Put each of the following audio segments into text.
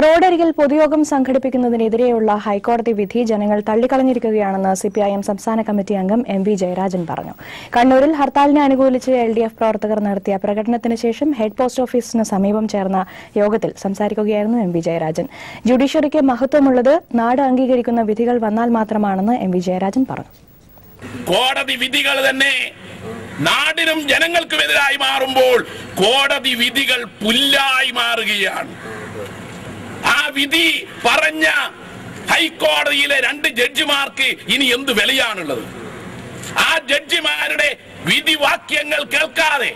റോഡരികിൽ പൊതുയോഗം സംഘടിപ്പിക്കുന്നതിനെതിരെയുള്ള ഹൈക്കോടതി വിധി ജനങ്ങൾ തള്ളിക്കളഞ്ഞിരിക്കുകയാണെന്ന് സിപിഐഎം സംസ്ഥാന കമ്മിറ്റി അംഗം എം.വി. ജയരാജൻ പറഞ്ഞു. കണ്ണൂരിൽ ഹർത്താലിനെ അനുകൂലിച്ച് എൽഡിഎഫ് പ്രവർത്തകർ നടത്തിയ പ്രകടനത്തിന് ശേഷം ഹെഡ് പോസ്റ്റ് ഓഫീസിന് സമീപം ചേർന്ന യോഗത്തിൽ സംസാരിക്കുകയായിരുന്നു എം.വി. ജയരാജൻ. ജുഡീഷ്യറിക്ക് മഹത്വമുള്ളത് നാട് അംഗീകരിക്കുന്ന വിധികൾ വന്നാൽ മാത്രമാണെന്ന് എം.വി. ജയരാജൻ പറഞ്ഞു. കോടതി വിധികൾ തന്നെ നാടിനും ജനങ്ങൾക്കുമെതിരായി മാറുമ്പോൾ കോടതി വിധികൾ പുല്ലായി മാറുകയാണ്. ആ വിധി പറഞ്ഞ ഹൈക്കോടതിയിലെ 2 ജഡ്ജിമാർക്ക് ഇനി എന്ത് വിലയാണുള്ളത്? ആ ജഡ്ജിമാരുടെ വിധിവാക്യങ്ങൾ കേൾക്കാതെ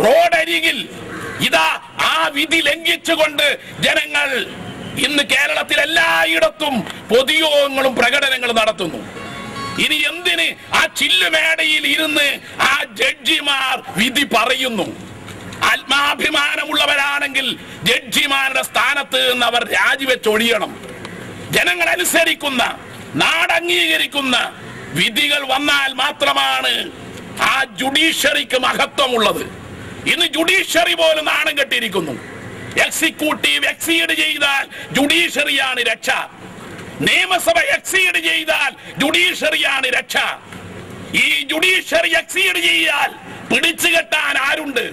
റോഡരികിൽ ഇതാ ആ വിധി ലംഘിച്ചുകൊണ്ട് ജനങ്ങൾ ഇന്ന് കേരളത്തിൽ എല്ലായിടത്തും പൊതുയോഗങ്ങളും പ്രകടനങ്ങളും നടത്തുന്നു. ഇനി എന്തിന് ആ ചില്ലുമേടയിൽ ഇരുന്ന് ആ ജഡ്ജിമാർ വിധി പറയുന്നു? ആത്മാഭിമാനമുള്ളവരാണെങ്കിൽ ജഡ്ജിമാരുടെ സ്ഥാനത്ത് നിന്ന് അവർ രാജിവെച്ചൊഴിയണം. ജനങ്ങൾ അനുസരിക്കുന്ന നാടംഗീകരിക്കുന്ന വിധികൾ വന്നാൽ മാത്രമാണ് ആ ജുഡീഷ്യറിക്ക് മഹത്വമുള്ളത്. ഇന്ന് ജുഡീഷ്യറി പോലും നാണം കെട്ടിയിരിക്കുന്നു. എക്സിക്യൂട്ടീവ് എക്സീഡ് ചെയ്താൽ ജുഡീഷ്യറിയാണ് രക്ഷ. നിയമസഭ എക്സീഡ് ചെയ്താൽ ജുഡീഷ്യറിയാണ് രക്ഷ. ഈ ജുഡീഷ്യറി എക്സീഡ് ചെയ്യാൽ പിടിച്ചു കെട്ടാൻ ആരുണ്ട്?